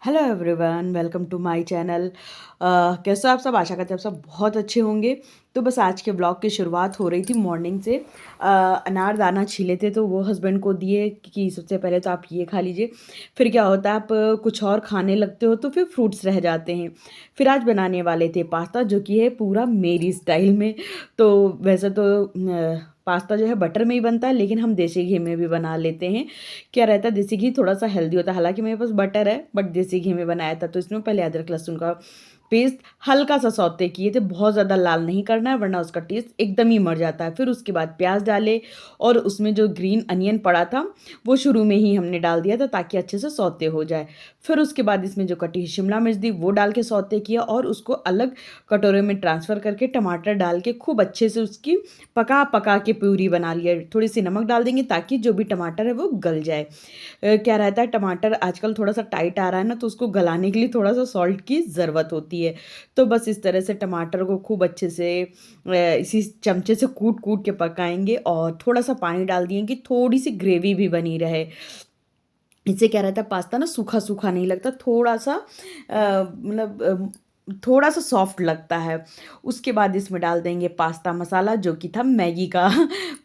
Hello everyone, welcome to my channel. कैसे हो आप सब? आशा करते हैं आप सब बहुत अच्छे होंगे। तो बस आज के ब्लॉग की शुरुआत हो रही थी मॉर्निंग से। अनारदाना छीले थे तो वो हस्बैंड को दिए कि सबसे पहले तो आप ये खा लीजिए। फिर क्या होता है, आप कुछ और खाने लगते हो तो फिर फ्रूट्स रह जाते हैं। फिर आज बनाने वाले थे पास्ता, जो कि है पूरा मेरी स्टाइल में। तो वैसे तो पास्ता जो है बटर में ही बनता है, लेकिन हम देसी घी में भी बना लेते हैं। क्या रहता है, देसी घी थोड़ा सा हेल्दी होता है। हालांकि मेरे पास बटर है, बट देसी घी में बनाया था। तो इसमें पहले अदरक लहसुन का पेस्ट हल्का सा सौते किए थे, बहुत ज़्यादा लाल नहीं करना है वरना उसका टेस्ट एकदम ही मर जाता है। फिर उसके बाद प्याज डाले और उसमें जो ग्रीन अनियन पड़ा था वो शुरू में ही हमने डाल दिया था ताकि अच्छे से सौते हो जाए। फिर उसके बाद इसमें जो कटी हुई शिमला मिर्च थी वो डाल के सौते किया और उसको अलग कटोरे में ट्रांसफ़र करके टमाटर डाल के खूब अच्छे से उसकी पका पका के प्यूरी बना लिया। थोड़ी सी नमक डाल देंगे ताकि जो भी टमाटर है वो गल जाए। क्या रहता है, टमाटर आजकल थोड़ा सा टाइट आ रहा है ना, तो उसको गलाने के लिए थोड़ा सा सॉल्ट की ज़रूरत होती है। तो बस इस तरह से टमाटर को खूब अच्छे से इसी चमचे से कूट कूट के पकाएंगे और थोड़ा सा पानी डाल दिए कि थोड़ी सी ग्रेवी भी बनी रहे। इससे क्या रहता है, पास्ता ना सूखा सूखा नहीं लगता, थोड़ा सा थोड़ा सा सॉफ्ट लगता है। उसके बाद इसमें डाल देंगे पास्ता मसाला, जो कि था मैगी का।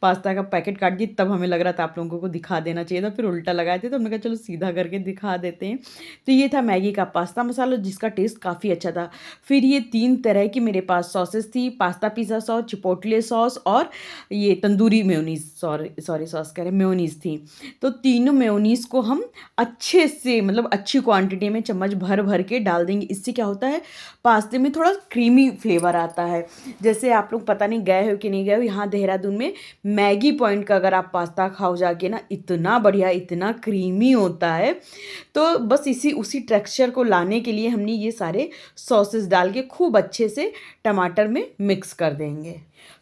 पास्ता का पैकेट काट दिए, तब हमें लग रहा था आप लोगों को दिखा देना चाहिए था, फिर उल्टा लगाए थे तो हमने कहा चलो सीधा करके दिखा देते हैं। तो ये था मैगी का पास्ता मसाला, जिसका टेस्ट काफ़ी अच्छा था। फिर ये 3 तरह की मेरे पास सॉसेस थी, pasta pizza sauce, chipotle sauce और ये तंदूरी मेयोनीज़, सॉरी सॉस कह रहे मेयोनीज़ थी। तो तीनों मेयोनीज़ को हम अच्छे से, मतलब अच्छी क्वांटिटी में चम्मच भर भर के डाल देंगे। इससे क्या होता है, पास्ते में थोड़ा क्रीमी फ्लेवर आता है। जैसे आप लोग पता नहीं गए हो कि नहीं गए हो, यहाँ देहरादून में मैगी पॉइंट का अगर आप पास्ता खाओ जाके ना, इतना बढ़िया, इतना क्रीमी होता है। तो बस इसी उसी टेक्सचर को लाने के लिए हमने ये सारे सॉसेस डाल के खूब अच्छे से टमाटर में मिक्स कर देंगे।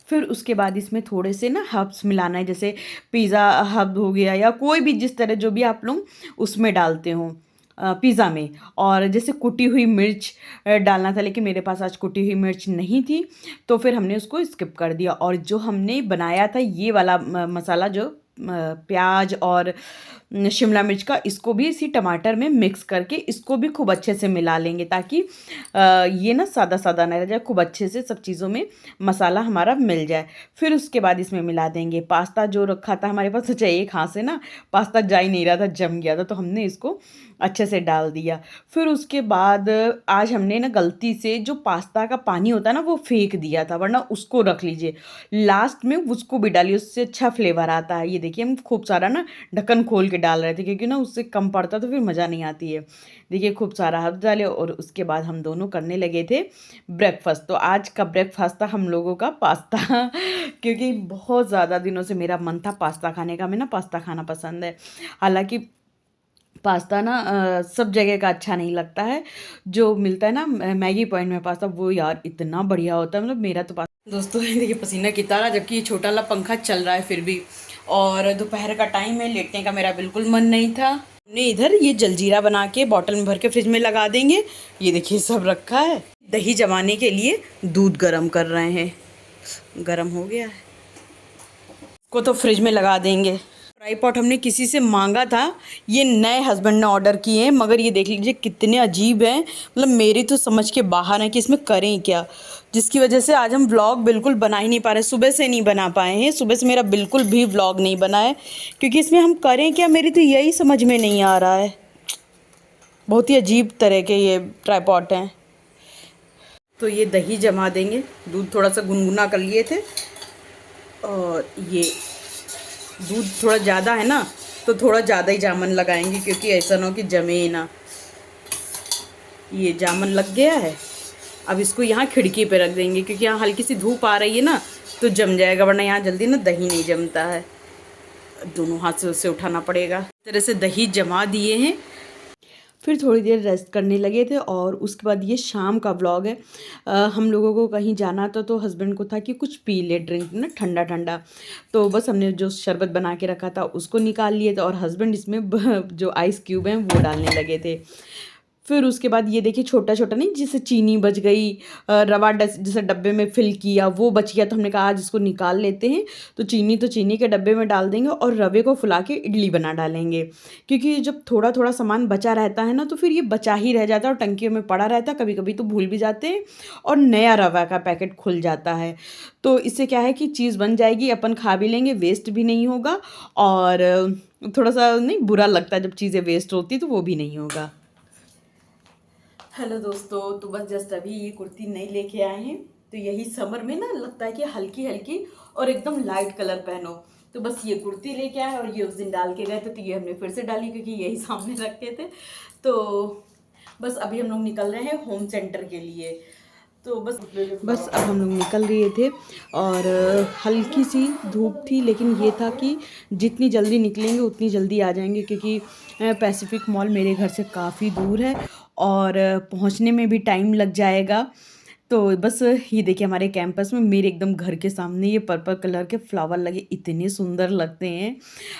फिर उसके बाद इसमें थोड़े से ना हर्ब्स मिलाना है, जैसे पिज़्ज़ा हर्ब हो गया या कोई भी, जिस तरह जो भी आप लोग उसमें डालते हो पिज़्ज़ा में। और जैसे कुटी हुई मिर्च डालना था, लेकिन मेरे पास आज कुटी हुई मिर्च नहीं थी, तो फिर हमने उसको स्किप कर दिया। और जो हमने बनाया था ये वाला मसाला, जो प्याज और शिमला मिर्च का, इसको भी इसी टमाटर में मिक्स करके इसको भी खूब अच्छे से मिला लेंगे ताकि ये ना सादा सादा ना रह जाए, खूब अच्छे से सब चीज़ों में मसाला हमारा मिल जाए। फिर उसके बाद इसमें मिला देंगे पास्ता जो रखा था हमारे पास। अच्छा, एक हाथ से ना पास्ता जा ही नहीं रहा था, जम गया था, तो हमने इसको अच्छे से डाल दिया। फिर उसके बाद आज हमने ना गलती से जो पास्ता का पानी होता है ना वो फेंक दिया था, वरना उसको रख लीजिए, लास्ट में उसको भी डालिए, उससे अच्छा फ्लेवर आता है। ये देखिए, हम खूब सारा ना ढक्कन खोल के डाल रहे थे क्योंकि ना उससे कम पड़ता तो फिर मज़ा नहीं आती है। देखिए, खूब सारा हर्ब डाले और उसके बाद हम दोनों करने लगे थे ब्रेकफास्ट। तो आज का ब्रेकफास्ट था हम लोगों का पास्ता। क्योंकि बहुत ज़्यादा दिनों से मेरा मन था पास्ता खाने का, मैं ना पास्ता खाना पसंद है। हालांकि पास्ता ना सब जगह का अच्छा नहीं लगता है। जो मिलता है ना मैगी पॉइंट में पास्ता, वो यार इतना बढ़िया होता है। मतलब मेरा तो पास्ता दोस्तों, देखिए पसीना कितना रहा, जबकि ये छोटा वाला पंखा चल रहा है फिर भी। और दोपहर का टाइम है, लेटने का मेरा बिल्कुल मन नहीं था। हमने इधर ये जलजीरा बना के बॉटल में भर के फ्रिज में लगा देंगे। ये देखिए सब रखा है। दही जमाने के लिए दूध गर्म कर रहे हैं, गर्म हो गया है, को तो फ्रिज में लगा देंगे। फ्राई पॉट हमने किसी से मांगा था, ये नए हस्बैंड ने ऑर्डर किए हैं, मगर ये देख लीजिए कितने अजीब हैं। मतलब मेरी तो समझ के बाहर है कि इसमें करें क्या, जिसकी वजह से आज हम व्लॉग बिल्कुल बना ही नहीं पा रहे। सुबह से नहीं बना पाए हैं, सुबह से मेरा बिल्कुल भी व्लॉग नहीं बना है, क्योंकि इसमें हम करें क्या, मेरी तो यही समझ में नहीं आ रहा है। बहुत ही अजीब तरह के ये ट्राईपॉट हैं। तो ये दही जमा देंगे, दूध थोड़ा सा गुनगुना कर लिए थे, और ये दूध थोड़ा ज़्यादा है ना, तो थोड़ा ज़्यादा ही जामन लगाएंगे, क्योंकि ऐसा ना हो कि जमे ना। ये जामन लग गया है, अब इसको यहाँ खिड़की पे रख देंगे, क्योंकि यहाँ हल्की सी धूप आ रही है ना, तो जम जाएगा, वरना यहाँ जल्दी ना दही नहीं जमता है। दोनों हाथ से उसे उठाना पड़ेगा। इस तरह से दही जमा दिए हैं। फिर थोड़ी देर रेस्ट करने लगे थे और उसके बाद ये शाम का व्लॉग है। हम लोगों को कहीं जाना था, तो हस्बैंड को था कि कुछ पी ले, ड्रिंक ना ठंडा ठंडा। तो बस हमने जो शरबत बना के रखा था उसको निकाल लिए थे, और हस्बैंड इसमें जो आइस क्यूब हैं वो डालने लगे थे। फिर उसके बाद ये देखिए छोटा-छोटा नहीं, जैसे चीनी बच गई, रवा डस जैसे डब्बे में फ़िल किया वो बच गया, तो हमने कहा आज इसको निकाल लेते हैं। तो चीनी के डब्बे में डाल देंगे और रवे को फुला के इडली बना डालेंगे। क्योंकि जब थोड़ा-थोड़ा सामान बचा रहता है ना, तो फिर ये बचा ही रह जाता है और टंकियों में पड़ा रहता है, कभी-कभी तो भूल भी जाते हैं और नया रवा का पैकेट खुल जाता है। तो इससे क्या है कि चीज़ बन जाएगी, अपन खा भी लेंगे, वेस्ट भी नहीं होगा और थोड़ा-सा नहीं बुरा लगता है जब चीज़ें वेस्ट होती, तो वो भी नहीं होगा। हेलो दोस्तों, तो बस जस्ट अभी ये कुर्ती नई लेके आए हैं। तो यही समर में ना लगता है कि हल्की हल्की और एकदम लाइट कलर पहनो। तो बस ये कुर्ती लेके आए और ये उस दिन डाल के गए थे, तो ये हमने फिर से डाली क्योंकि यही सामने रखे थे। तो बस अभी हम लोग निकल रहे हैं होम सेंटर के लिए। तो बस अब हम लोग निकल रहे थे और हल्की सी धूप थी, लेकिन ये था कि जितनी जल्दी निकलेंगे उतनी जल्दी आ जाएंगे, क्योंकि पैसिफिक मॉल मेरे घर से काफ़ी दूर है और पहुंचने में भी टाइम लग जाएगा। तो बस ये देखिए हमारे कैंपस में मेरे एकदम घर के सामने ये पर्पल कलर के फ्लावर लगे, इतने सुंदर लगते हैं।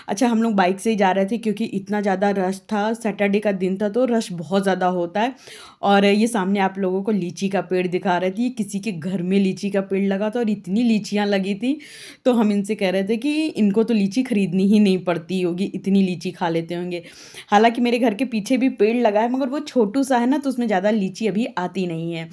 अच्छा, हम लोग बाइक से ही जा रहे थे क्योंकि इतना ज़्यादा रश था, सैटरडे का दिन था तो रश बहुत ज़्यादा होता है। और ये सामने आप लोगों को लीची का पेड़ दिखा रहे थे, ये किसी के घर में लीची का पेड़ लगा था और इतनी लीचियाँ लगी थी। तो हम इनसे कह रहे थे कि इनको तो लीची खरीदनी ही नहीं पड़ती होगी, इतनी लीची खा लेते होंगे। हालांकि मेरे घर के पीछे भी पेड़ लगा है, मगर वो छोटू सा है ना, तो उसमें ज़्यादा लीची अभी आती नहीं है।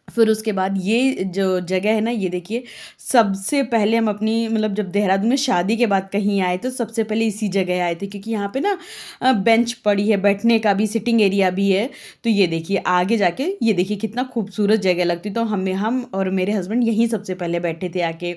फिर उसके बाद ये जो जगह है ना, ये देखिए, सबसे पहले हम अपनी मतलब जब देहरादून में शादी के बाद कहीं आए तो सबसे पहले इसी जगह आए थे, क्योंकि यहाँ पे ना बेंच पड़ी है, बैठने का भी सिटिंग एरिया भी है। तो ये देखिए आगे जाके ये देखिए कितना खूबसूरत जगह लगती, तो हम और मेरे हस्बैंड यहीं सबसे पहले बैठे थे आके।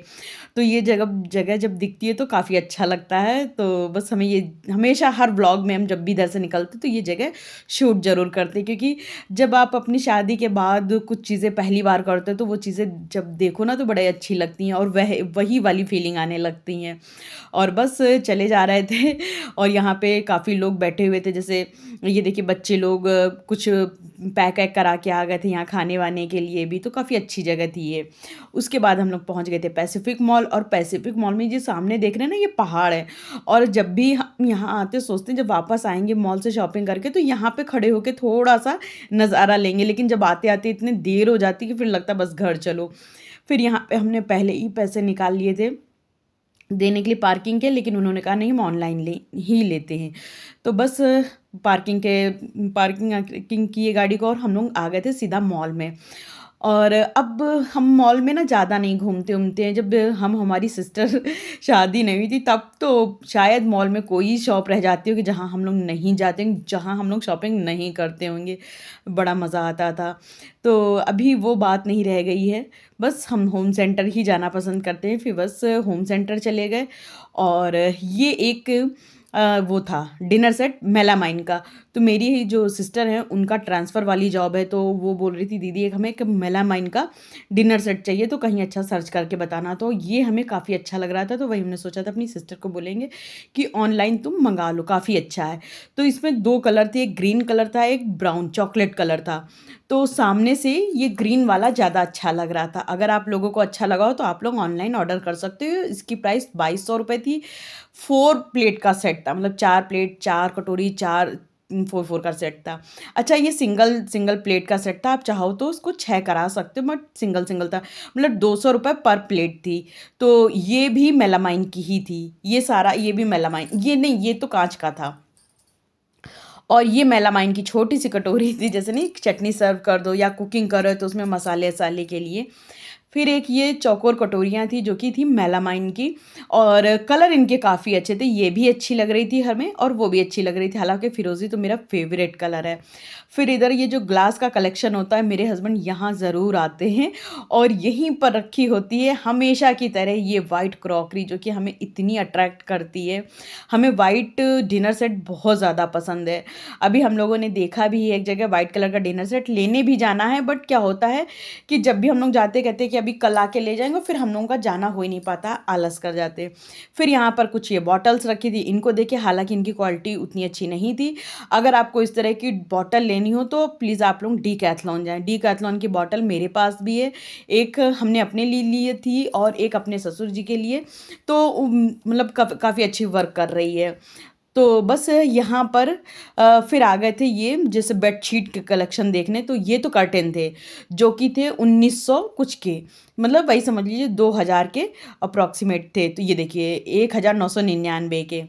तो ये जगह जगह जब दिखती है तो काफ़ी अच्छा लगता है। तो बस हमें ये हमेशा हर व्लॉग में हम जब भी इधर से निकलते तो ये जगह शूट ज़रूर करते हैं, क्योंकि जब आप अपनी शादी के बाद कुछ चीज़ें पहली बार करते हो तो वो चीज़ें जब देखो ना तो बड़ी अच्छी लगती हैं और वही वाली फीलिंग आने लगती हैं। और बस चले जा रहे थे और यहाँ पे काफ़ी लोग बैठे हुए थे, जैसे ये देखिए बच्चे लोग कुछ पैक वैक करा के आ गए थे यहाँ खाने वाने के लिए भी, तो काफ़ी अच्छी जगह थी ये। उसके बाद हम लोग पहुँच गए थे पैसिफिक मॉल, और पैसिफिक मॉल में जो सामने देख रहे हैं ना, ये पहाड़ है। और जब भी हम यहाँ आते सोचते हैं जब वापस आएंगे मॉल से शॉपिंग करके तो यहाँ पे खड़े होके थोड़ा सा नज़ारा लेंगे, लेकिन जब आते आते इतनी देर हो जाती है कि फिर लगता है बस घर चलो। फिर यहाँ पे हमने पहले ही पैसे निकाल लिए थे देने के लिए पार्किंग के, लेकिन उन्होंने कहा नहीं हम ऑनलाइन ही लेते हैं। तो बस पार्किंग किए गाड़ी को और हम लोग आ गए थे सीधा मॉल में। और अब हम मॉल में ना ज़्यादा नहीं घूमते हैं, जब हमारी सिस्टर शादी नहीं हुई थी तब तो शायद मॉल में कोई शॉप रह जाती होगी जहाँ हम लोग नहीं जाते, जहाँ हम लोग शॉपिंग नहीं करते होंगे, बड़ा मज़ा आता था। तो अभी वो बात नहीं रह गई है, बस हम होम सेंटर ही जाना पसंद करते हैं। फिर बस होम सेंटर चले गए और ये एक वो था डिनर सेट मेलामाइन का। तो मेरी ही जो सिस्टर है उनका ट्रांसफ़र वाली जॉब है, तो वो बोल रही थी दीदी एक हमें एक मेलामाइन का डिनर सेट चाहिए, तो कहीं अच्छा सर्च करके बताना। तो ये हमें काफ़ी अच्छा लग रहा था, तो वही हमने सोचा था अपनी सिस्टर को बोलेंगे कि ऑनलाइन तुम मंगा लो, काफ़ी अच्छा है। तो इसमें 2 कलर थे, एक ग्रीन कलर था, एक ब्राउन चॉकलेट कलर था। तो सामने से ये ग्रीन वाला ज़्यादा अच्छा लग रहा था। अगर आप लोगों को अच्छा लगा हो तो आप लोग ऑनलाइन ऑर्डर कर सकते हो। इसकी प्राइस 2200 रुपये थी। 4 प्लेट का सेट था, मतलब 4 प्लेट, 4 कटोरी, 4 4 का सेट था। अच्छा, ये सिंगल प्लेट का सेट था, आप चाहो तो उसको 6 करा सकते हो, बट सिंगल था। मतलब 200 रुपये पर प्लेट थी। तो ये भी मेलामाइन की ही थी, ये सारा ये भी मेलामाइन, ये नहीं ये तो काँच का था। और ये मेलामाइन की छोटी सी कटोरी थी, जैसे नहीं चटनी सर्व कर दो या कुकिंग कर रहे हो तो उसमें मसाले वसाले के लिए। फिर एक ये चौकोर कटोरियाँ थी जो कि थी मेलामाइन की, और कलर इनके काफ़ी अच्छे थे, ये भी अच्छी लग रही थी हमें और वो भी अच्छी लग रही थी, हालांकि फिरोज़ी तो मेरा फेवरेट कलर है। फिर इधर ये जो ग्लास का कलेक्शन होता है, मेरे हस्बैंड यहाँ ज़रूर आते हैं और यहीं पर रखी होती है हमेशा की तरह ये वाइट क्रॉकरी, जो कि हमें इतनी अट्रैक्ट करती है। हमें वाइट डिनर सेट बहुत ज़्यादा पसंद है। अभी हम लोगों ने देखा भी है एक जगह वाइट कलर का डिनर सेट, लेने भी जाना है, बट क्या होता है कि जब भी हम लोग जाते कहते हैं कि अभी कल आके ले जाएंगे, फिर हम लोगों का जाना हो ही नहीं पाता, आलस कर जाते। फिर यहाँ पर कुछ ये बॉटल्स रखी थी, इनको देखिए, हालांकि इनकी क्वालिटी उतनी अच्छी नहीं थी। अगर आपको इस तरह की बॉटल लेनी हो तो प्लीज़ आप लोग डीकैथलॉन जाएं। डीकैथलॉन की बॉटल मेरे पास भी है, एक हमने अपने लिए ली थी और एक अपने ससुर जी के लिए। तो मतलब काफ़ी अच्छी वर्क कर रही है। तो बस यहाँ पर फिर आ गए थे ये जैसे बेडशीट के कलेक्शन देखने, तो ये तो कर्टेन थे, जो कि थे 1900 कुछ के, मतलब वही समझ लीजिए 2000 के अप्रॉक्सिमेट थे। तो ये देखिए 1999 के।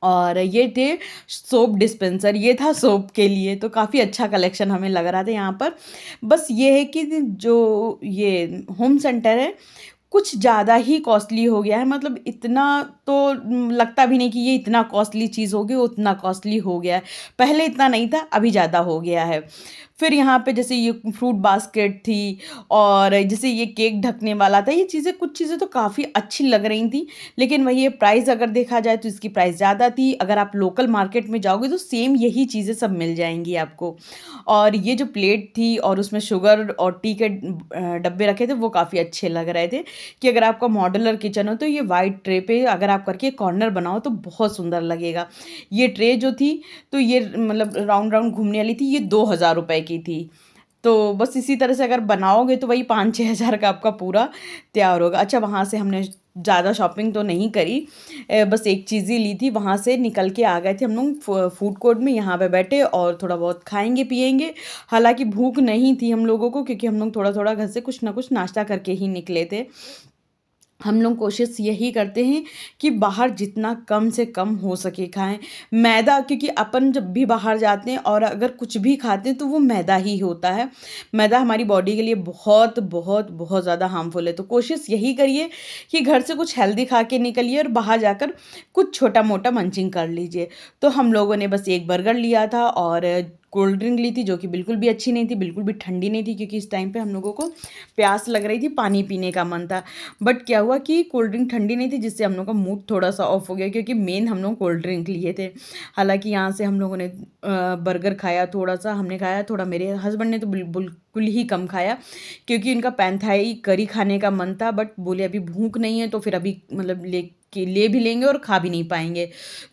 और ये थे सोप डिस्पेंसर, ये था सोप के लिए, तो काफ़ी अच्छा कलेक्शन हमें लग रहा था यहाँ पर। बस ये है कि जो ये होम सेंटर है, कुछ ज़्यादा ही कॉस्टली हो गया है, मतलब इतना तो लगता भी नहीं कि ये इतना कॉस्टली चीज़ होगी, उतना कॉस्टली हो गया है। पहले इतना नहीं था, अभी ज़्यादा हो गया है। फिर यहाँ पे जैसे ये फ्रूट बास्केट थी, और जैसे ये केक ढकने वाला था, ये चीज़ें कुछ चीज़ें तो काफ़ी अच्छी लग रही थी, लेकिन वही ये प्राइस अगर देखा जाए तो इसकी प्राइस ज़्यादा थी। अगर आप लोकल मार्केट में जाओगे तो सेम यही चीज़ें सब मिल जाएँगी आपको। और ये जो प्लेट थी और उसमें शुगर और टी के डब्बे रखे थे, वो काफ़ी अच्छे लग रहे थे, कि अगर आपका मॉड्यूलर किचन हो तो ये वाइट ट्रे पे अगर आप करके कॉर्नर बनाओ तो बहुत सुंदर लगेगा। ये ट्रे जो थी, तो ये मतलब राउंड राउंड घूमने वाली थी, ये 2000 रुपए की थी। तो बस इसी तरह से अगर बनाओगे तो वही 5-6 हज़ार का आपका पूरा तैयार होगा। अच्छा, वहाँ से हमने ज़्यादा शॉपिंग तो नहीं करी, बस एक चीज़ ही ली थी, वहाँ से निकल के आ गए थे हम लोग फूड कोर्ट में, यहाँ पे बैठे और थोड़ा बहुत खाएंगे पिएंगे। हालांकि भूख नहीं थी हम लोगों को, क्योंकि हम लोग थोड़ा थोड़ा घर से कुछ ना कुछ नाश्ता करके ही निकले थे। हम लोग कोशिश यही करते हैं कि बाहर जितना कम से कम हो सके खाएं। मैदा, क्योंकि अपन जब भी बाहर जाते हैं और अगर कुछ भी खाते हैं तो वो मैदा ही होता है। मैदा हमारी बॉडी के लिए बहुत बहुत बहुत ज़्यादा हार्मफुल है। तो कोशिश यही करिए कि घर से कुछ हेल्दी खा के निकलिए और बाहर जाकर कुछ छोटा मोटा मंचिंग कर लीजिए। तो हम लोगों ने बस एक बर्गर लिया था और कोल्ड ड्रिंक ली थी, जो कि बिल्कुल भी अच्छी नहीं थी, बिल्कुल भी ठंडी नहीं थी, क्योंकि इस टाइम पे हम लोगों को प्यास लग रही थी, पानी पीने का मन था। बट क्या हुआ कि कोल्ड ड्रिंक ठंडी नहीं थी, जिससे हम लोग का मूड थोड़ा-सा ऑफ हो गया, क्योंकि मेन हम लोग कोल्ड ड्रिंक लिए थे। हालाँकि यहाँ से हम लोगों ने बर्गर खाया थोड़ा-सा, हमने खाया थोड़ा, मेरे हस्बैंड ने तो बिल्कुल ही कम खाया, क्योंकि उनका पैंथाई करी खाने का मन था, बट बोले अभी भूख नहीं है तो फिर अभी मतलब ले भी लेंगे और खा भी नहीं पाएँगे।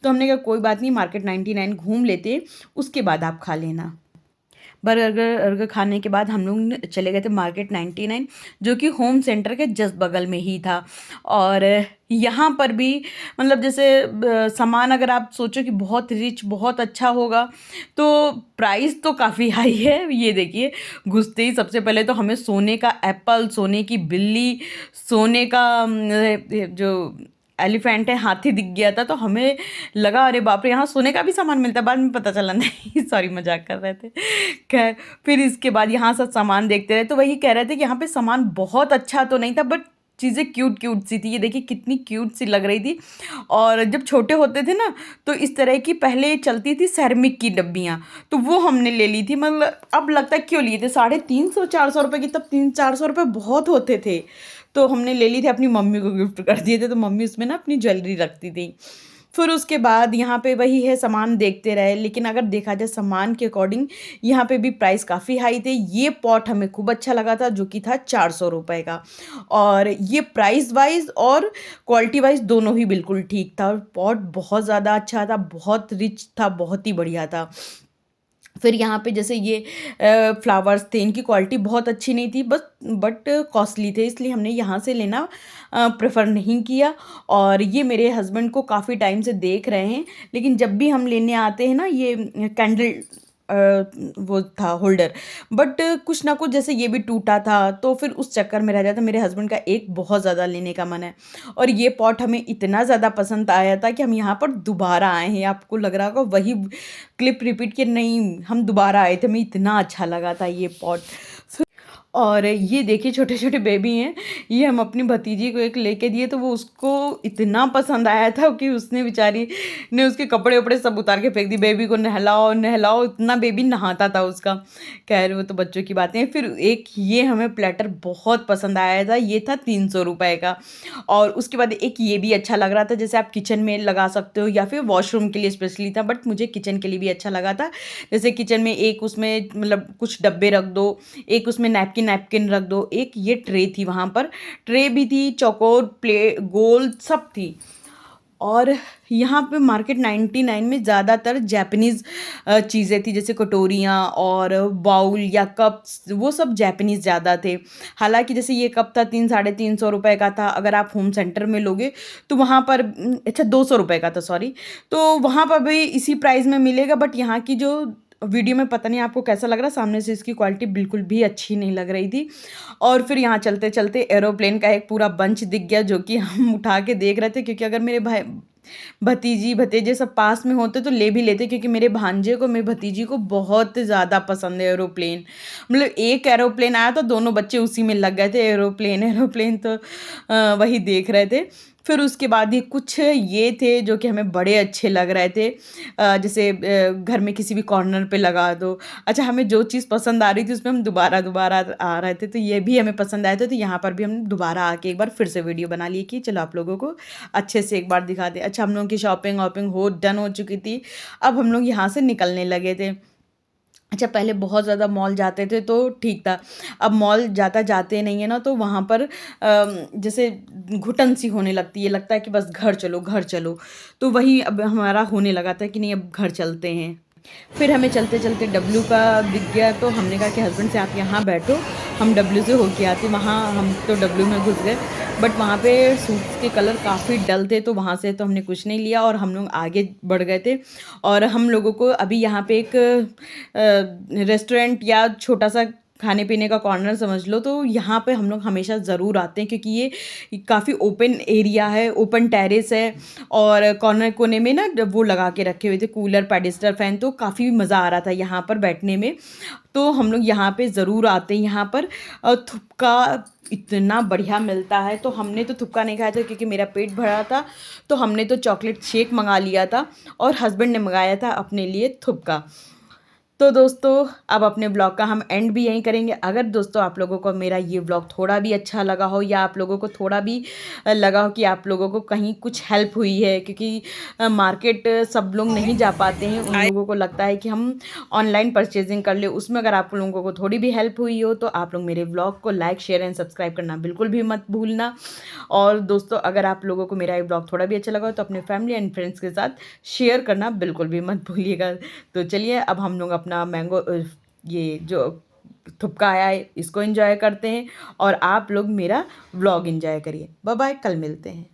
तो हमने कहा कोई बात नहीं, मार्केट 99 घूम लेते हैं, उसके बाद आप खा लेना। बर्गर अर्गर खाने के बाद हम लोग चले गए थे मार्केट 99, जो कि होम सेंटर के जस्ट बगल में ही था। और यहाँ पर भी मतलब जैसे सामान अगर आप सोचो कि बहुत रिच बहुत अच्छा होगा, तो प्राइस तो काफ़ी हाई है। ये देखिए, घुसते ही सबसे पहले तो हमें सोने का एप्पल, सोने की बिल्ली, सोने का जो एलिफेंट है, हाथी दिख गया था। तो हमें लगा अरे बाप रे, यहाँ सोने का भी सामान मिलता है। बाद में पता चला नहीं, सॉरी मजाक कर रहे थे। खैर, फिर इसके बाद यहाँ सब सामान देखते रहे, तो वही कह रहे थे कि यहाँ पे सामान बहुत अच्छा तो नहीं था, बट चीज़ें क्यूट क्यूट सी थी। ये देखिए कितनी क्यूट सी लग रही थी। और जब छोटे होते थे ना, तो इस तरह की पहले चलती थी सेरेमिक की डब्बियाँ, तो वो हमने ले ली थी। मतलब अब लगता है क्यों लिए थे, 350-400 रुपये की, तब 300-400 रुपये बहुत होते थे। तो हमने ले ली थी, अपनी मम्मी को गिफ्ट कर दिए थे, तो मम्मी उसमें ना अपनी ज्वेलरी रखती थी। फिर उसके बाद यहाँ पे वही है, सामान देखते रहे, लेकिन अगर देखा जाए सामान के अकॉर्डिंग यहाँ पे भी प्राइस काफ़ी हाई थे। ये पॉट हमें खूब अच्छा लगा था, जो कि था 400 रुपये का, और ये प्राइस वाइज और क्वालिटी वाइज दोनों ही बिल्कुल ठीक था। और पॉट बहुत ज़्यादा अच्छा था, बहुत रिच था, बहुत ही बढ़िया था। फिर यहाँ पे जैसे ये फ्लावर्स थे, इनकी क्वालिटी बहुत अच्छी नहीं थी, बस बट कॉस्टली थे, इसलिए हमने यहाँ से लेना प्रेफर नहीं किया। और ये मेरे हस्बैंड को काफ़ी टाइम से देख रहे हैं, लेकिन जब भी हम लेने आते हैं ना ये कैंडल वो था होल्डर, बट कुछ ना कुछ जैसे ये भी टूटा था, तो फिर उस चक्कर में रह जाता। मेरे हस्बैंड का एक बहुत ज़्यादा लेने का मन है, और ये पॉट हमें इतना ज़्यादा पसंद आया था कि हम यहाँ पर दोबारा आए हैं। आपको लग रहा होगा वही क्लिप रिपीट कि नहीं, हम दोबारा आए थे, हमें इतना अच्छा लगा था ये पॉट। और ये देखिए छोटे छोटे बेबी हैं, ये हम अपनी भतीजी को एक लेके दिए, तो वो उसको इतना पसंद आया था कि उसने बेचारी ने उसके कपड़े वपड़े सब उतार के फेंक दी। बेबी को नहलाओ नहलाओ, इतना बेबी नहाता था उसका। खैर वो तो बच्चों की बातें हैं। फिर एक ये हमें प्लेटर बहुत पसंद आया था, ये था 300 रुपये का। और उसके बाद एक ये भी अच्छा लग रहा था, जैसे आप किचन में लगा सकते हो या फिर वॉशरूम के लिए स्पेशली था, बट मुझे किचन के लिए भी अच्छा लगा था। जैसे किचन में एक उसमें मतलब कुछ डब्बे रख दो, एक उसमें नैपकिन नैपकिन रख दो, एक ये ट्रे थी, वहाँ पर ट्रे भी थी, चौकोर प्ले गोल सब थी। और यहाँ पे मार्केट 99 में ज़्यादातर जैपनीज़ चीज़ें थी, जैसे कटोरियाँ और बाउल या कप्स, वो सब जैपनीज़ ज़्यादा थे। हालाँकि जैसे ये कप था 3 साढ़े 300 रुपए का था, अगर आप होम सेंटर में लोगे तो वहाँ पर अच्छा 200 रुपए का था, सॉरी। तो वहाँ पर भी इसी प्राइस में मिलेगा, बट यहाँ की जो वीडियो में पता नहीं आपको कैसा लग रहा है, सामने से इसकी क्वालिटी बिल्कुल भी अच्छी नहीं लग रही थी। और फिर यहाँ चलते-चलते एरोप्लेन का एक पूरा बंच दिख गया, जो कि हम उठा के देख रहे थे, क्योंकि अगर मेरे भाई भतीजी भतीजे सब पास में होते तो ले भी लेते, क्योंकि मेरे भांजे को मेरी भतीजी को बहुत ज़्यादा पसंद है एरोप्लेन। मतलब एक एरोप्लेन आया तो दोनों बच्चे उसी में लग गए थे, एरोप्लेन एरोप्लेन, तो वही देख रहे थे। फिर उसके बाद ही कुछ ये थे जो कि हमें बड़े अच्छे लग रहे थे, जैसे घर में किसी भी कॉर्नर पे लगा दो। अच्छा, हमें जो चीज़ पसंद आ रही थी उसमें हम दोबारा आ रहे थे, तो ये भी हमें पसंद आए थे, तो यहाँ पर भी हम दोबारा आके एक बार फिर से वीडियो बना लिए कि चलो आप लोगों को अच्छे से एक बार दिखा दें। अच्छा, हम लोगों की शॉपिंग वॉपिंग डन हो चुकी थी। अब हम लोग यहाँ से निकलने लगे थे। अच्छा, पहले बहुत ज़्यादा मॉल जाते थे तो ठीक था। अब मॉल ज़्यादा जाते नहीं है ना, तो वहाँ पर जैसे घुटन सी होने लगती है, लगता है कि बस घर चलो, घर चलो। तो वही अब हमारा होने लगा था कि नहीं, अब घर चलते हैं। फिर हमें चलते-चलते डब्लू का दिख गया, तो हमने कहा कि हस्बैंड से आप यहाँ बैठो, हम डब्लू से होके आते। वहाँ हम तो डब्लू में घुस गए, बट वहाँ पे सूट्स के कलर काफ़ी डल थे, तो वहाँ से तो हमने कुछ नहीं लिया और हम लोग आगे बढ़ गए थे। और हम लोगों को अभी यहाँ पे एक रेस्टोरेंट या छोटा-सा खाने-पीने का कॉर्नर समझ लो, तो यहाँ पे हम लोग हमेशा ज़रूर आते हैं, क्योंकि ये काफ़ी ओपन एरिया है, ओपन टेरेस है, और कॉर्नर कोने में ना वो लगा के रखे हुए थे कूलर, पेडेस्टर फैन, तो काफ़ी मज़ा आ रहा था यहाँ पर बैठने में। तो हम लोग यहाँ पे ज़रूर आते हैं। यहाँ पर थुपका इतना बढ़िया मिलता है, तो हमने तो थुपका नहीं खाया था क्योंकि मेरा पेट भरा था, तो हमने तो चॉकलेट शेक मँगा लिया था और हस्बैंड ने मँगाया था अपने लिए थुपका। तो दोस्तों, अब अपने ब्लॉग का हम एंड भी यहीं करेंगे। अगर दोस्तों आप लोगों को मेरा ये ब्लॉग थोड़ा भी अच्छा लगा हो, या आप लोगों को थोड़ा भी लगा हो कि आप लोगों को कहीं कुछ हेल्प हुई है, क्योंकि मार्केट सब लोग नहीं जा पाते हैं, उन लोगों को लगता है कि हम ऑनलाइन परचेजिंग कर ले, उसमें अगर आप लोगों को थोड़ी भी हेल्प हुई हो, तो आप लोग मेरे ब्लॉग को लाइक, शेयर एंड सब्सक्राइब करना बिल्कुल भी मत भूलना। और दोस्तों, अगर आप लोगों को मेरा ये ब्लॉग थोड़ा भी अच्छा लगा हो, तो अपने फैमिली एंड फ्रेंड्स के साथ शेयर करना बिल्कुल भी मत भूलिएगा। तो चलिए, अब हम लोग अपना मैंगो ये जो थुपका आया है इसको एंजॉय करते हैं, और आप लोग मेरा व्लॉग एंजॉय करिए। बाय बाय, कल मिलते हैं।